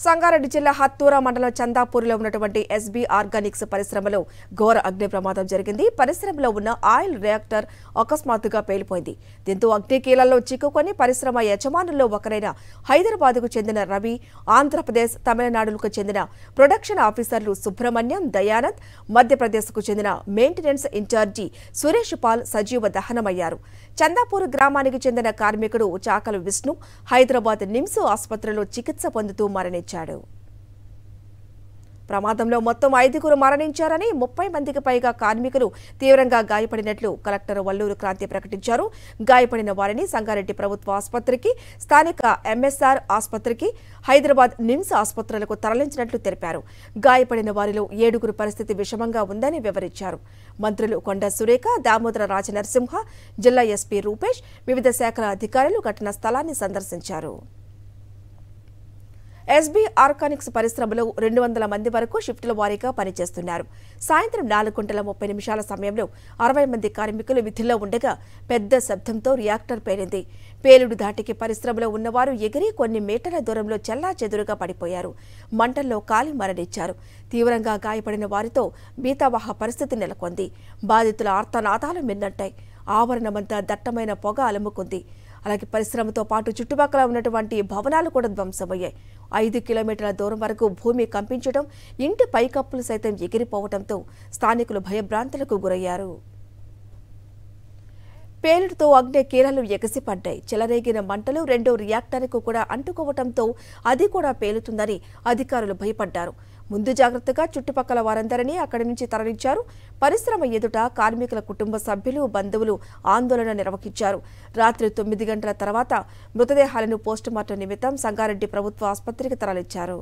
సంగారెడ్డి జిల్లా హత్తూర మండలం చందాపూర్లో ఉన్నటువంటి ఎస్బీ ఆర్గానిక్స్ పరిశ్రమలో ఘోర అగ్ని ప్రమాదం జరిగింది. పరిశ్రమలో ఉన్న ఆయిల్ రియాక్టర్ అకస్మాత్తుగా పేలిపోయింది. దీంతో అగ్నికీలల్లో చిక్కుకొని పరిశ్రమ యజమానుల్లో ఒకరైన హైదరాబాద్కు చెందిన రవి, ఆంధ్రప్రదేశ్, తమిళనాడులకు చెందిన ప్రొడక్షన్ ఆఫీసర్లు సుబ్రహ్మణ్యం, దయానంద్, మధ్యప్రదేశ్కు చెందిన మెయింటెనెన్స్ ఇన్ఛార్జి సురేష్ పాల్ సజీవ దహనమయ్యారు. చందాపూర్ గ్రామానికి చెందిన కార్మికుడు చాకలు విష్ణు హైదరాబాద్ నిమ్స్ ఆసుపత్రిలో చికిత్స పొందుతూ మరణించాడు. ప్రమాదంలో మొత్తం 5గురు మరణించారని, 30 మందికి పైగా కార్మికులు తీవ్రంగా గాయపడినట్లు కలెక్టర్ వల్లూరు క్రాంతి ప్రకటించారు. గాయపడిన వారిని సంగారెడ్డి ప్రభుత్వ ఆసుపత్రికి, స్థానిక ఎంఎస్ఆర్ ఆసుపత్రికి, హైదరాబాద్ నిమ్స్ ఆసుపత్రులకు తరలించినట్లు తెలిపారు. గాయపడిన వారిలో 7గురు పరిస్థితి విషమంగా ఉందని వివరించారు. మంత్రులు కొండ సురేఖ, దామోదర రాజనరసింహ, జిల్లా ఎస్పీ రూపేష్, వివిధ శాఖల అధికారులు ఘటనా స్థలాన్ని సందర్శించారు. ఎస్బీ ఆర్గానిక్స్ పరిశ్రమలో 200 మంది వరకు షిఫ్టుల వారీగా పనిచేస్తున్నారు. సాయంత్రం 4:30 సమయంలో 60 మంది కార్మికులు విధుల్లో ఉండగా పెద్ద శబ్దంతో రియాక్టర్ పేలింది. పేలుడు ధాటికి పరిశ్రమలో ఉన్నవారు ఎగిరి కొన్ని మీటర్ల దూరంలో చెల్లాచెదురుగా పడిపోయారు. మంటల్లో కాలి మరణించారు. తీవ్రంగా గాయపడిన వారితో బీతావహ పరిస్థితి నెలకొంది. బాధితుల ఆర్తనాదాలు మిన్నట్టాయి. ఆవరణమంతా దట్టమైన పొగ అలుముకుంది. అలాగే పరిశ్రమతో పాటు చుట్టుపక్కల ఉన్నటువంటి భవనాలు కూడా ధ్వంసమయ్యాయి. 5 కిలోమీటర్ల దూరం వరకు భూమి కంపించడం, ఇంటి పైకప్పులు సైతం ఎగిరిపోవడంతో స్థానికులు భయభ్రాంతులకు గురయ్యారు. పేలుడుతో అగ్ని కీలలు ఎగసిపడ్డాయి. చెలరేగిన మంటలు రెండో రియాక్టర్కు కూడా అంటుకోవడంతో అది కూడా పేలుతుందని అధికారులు భయపడ్డారు. ముందు జాగ్రత్తగా చుట్టుపక్కల వారందరినీ అక్కడి నుంచి తరలించారు. పరిశ్రమ ఎదుట కార్మికుల కుటుంబ సభ్యులు, బంధువులు ఆందోళన నిర్వహించారు. రాత్రి 9 గంటల తర్వాత మృతదేహాలను పోస్టుమార్టం నిమిత్తం సంగారెడ్డి ప్రభుత్వ ఆసుపత్రికి తరలించారు.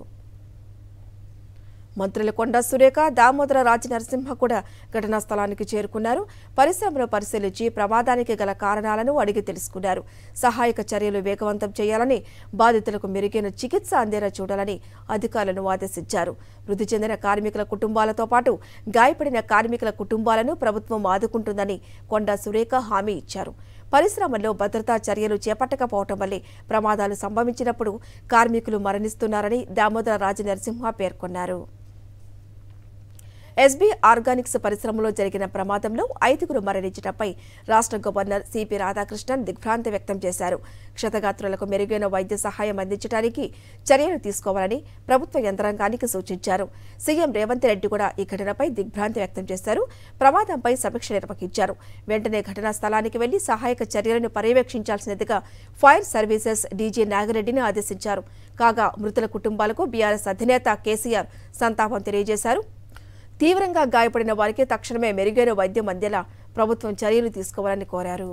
మంత్రులు కొండ సురేఖ, దామోదర రాజనరసింహ కూడా ఘటనా స్థలానికి చేరుకున్నారు. పరిశ్రమను పరిశీలించి ప్రమాదానికి గల కారణాలను అడిగి తెలుసుకున్నారు. సహాయక చర్యలు వేగవంతం చేయాలని, బాధితులకు మెరుగైన చికిత్స అందేలా చూడాలని అధికారులను ఆదేశించారు. మృతి చెందిన కార్మికుల కుటుంబాలతో పాటు గాయపడిన కార్మికుల కుటుంబాలను ప్రభుత్వం ఆదుకుంటుందని కొండ సురేఖ హామీ ఇచ్చారు. పరిశ్రమల్లో భద్రతా చర్యలు చేపట్టకపోవటం వల్లే ప్రమాదాలు సంభవించినప్పుడు కార్మికులు మరణిస్తున్నారని దామోదర రాజనరసింహ పేర్కొన్నారు. ఎస్బీ ఆర్గానిక్స్ పరిశ్రమలో జరిగిన ప్రమాదంలో 5గురు మరణించడంపై రాష్ట్ర గవర్నర్ సిపి రాధాకృష్ణన్ దిగ్భ్రాంతి వ్యక్తం చేశారు. క్షతగాత్రులకు మెరుగైన వైద్య సహాయం అందించడానికి చర్యలు తీసుకోవాలని ప్రభుత్వ యంత్రాంగానికి సూచించారు. సీఎం రేవంత్ రెడ్డి కూడా ఈ ఘటనపై దిగ్భ్రాంతి వ్యక్తం చేశారు. ప్రమాదంపై సమీక్ష నిర్వహించారు. వెంటనే ఘటనా స్థలానికి వెళ్లి సహాయక చర్యలను పర్యవేక్షించాల్సినదిగా ఫైర్ సర్వీసెస్ డీజీ నాగిరెడ్డిని ఆదేశించారు. కాగా మృతుల కుటుంబాలకు బీఆర్ఎస్ అధినేత కేసీఆర్ సంతాపం తెలియజేశారు. తీవ్రంగా గాయపడిన వారికి తక్షణమే మెరుగైన వైద్యం అందేలా ప్రభుత్వం చర్యలు తీసుకోవాలని కోరారు.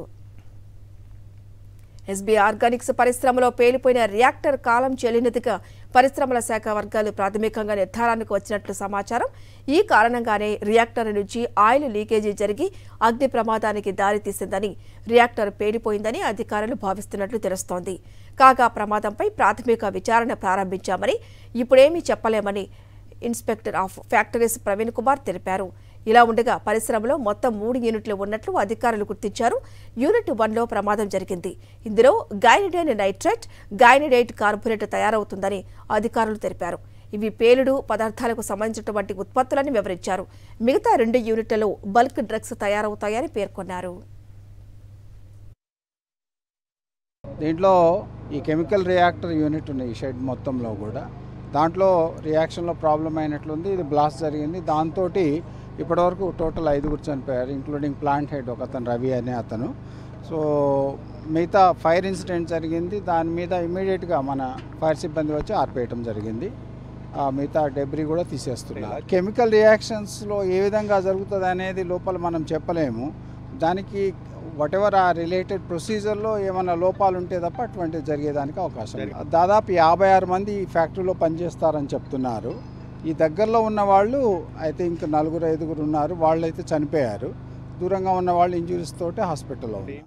ఎస్బీ ఆర్గానిక్స్ పరిశ్రమలో పేలిపోయిన రియాక్టర్ కాలం చెల్లినదిగా పరిశ్రమల శాఖ వర్గాలు ప్రాథమికంగా నిర్ధారణకు వచ్చినట్లు సమాచారం. ఈ కారణంగానే రియాక్టర్ నుంచి ఆయిల్ లీకేజీ జరిగి అగ్ని ప్రమాదానికి దారితీసిందని, రియాక్టర్ పేలిపోయిందని అధికారులు భావిస్తున్నట్లు తెలుస్తోంది. కాగా ప్రమాదంపై ప్రాథమిక విచారణ ప్రారంభించామని, ఇప్పుడేమీ చెప్పలేమని inspector of factories Praveen Kumar తెలిపారు. ఇలా ఉండగా పరిశ్రమలో మొత్తం 3 యూనిట్లు ఉన్నట్లు అధికారులు గుర్తించారు. యూనిట్ 1లో ప్రమాదం జరిగింది. ఇందులో గైనిడైన్ నైట్రేట్, గైనిడైట్ కార్బోనేట్ తయారవుతుందని అధికారులు తెలిపారు. ఇవి పేలుడు పదార్థాలకు సంబంధించినటువంటి ఉత్పత్తులని వివరించారు. మిగతా 2 యూనిట్లలో బల్క్ డ్రగ్స్ తయారవుతాయని పేర్కొన్నారు. దీంట్లో ఈ కెమికల్ రియాక్టర్ యూనిట్ ఉన్నాయి ఈ షెడ్ మొత్తంలో కూడా. దాంట్లో రియాక్షన్లో ప్రాబ్లం అయినట్లుంది. ఇది బ్లాస్ట్ జరిగింది. దాంతో ఇప్పటివరకు టోటల్ 5గురు చనిపోయారు, ఇంక్లూడింగ్ ప్లాంట్ హెడ్ ఒక అతను రవి అనే అతను. సో మిగతా ఫైర్ ఇన్సిడెంట్ జరిగింది. దాని మీద ఇమీడియట్గా మన ఫైర్ సిబ్బంది వచ్చి ఆర్పేయటం జరిగింది. మిగతా డెబ్రీ కూడా తీసేస్తున్నారు. కెమికల్ రియాక్షన్స్లో ఏ విధంగా జరుగుతుంది అనేది లోపల మనం చెప్పలేము. దానికి వాటెవర్ ఆ రిలేటెడ్ ప్రొసీజర్లో ఏమైనా లోపాలు ఉంటే తప్ప అటువంటివి జరిగేదానికి అవకాశం లేదు. దాదాపు 56 మంది ఈ ఫ్యాక్టరీలో పనిచేస్తారని చెప్తున్నారు. ఈ దగ్గరలో ఉన్న వాళ్ళు అయితే ఇంకా 4-5 ఉన్నారు. వాళ్ళు అయితే చనిపోయారు. దూరంగా ఉన్న వాళ్ళు ఇంజురీస్ తోటి హాస్పిటల్లో ఉన్నారు.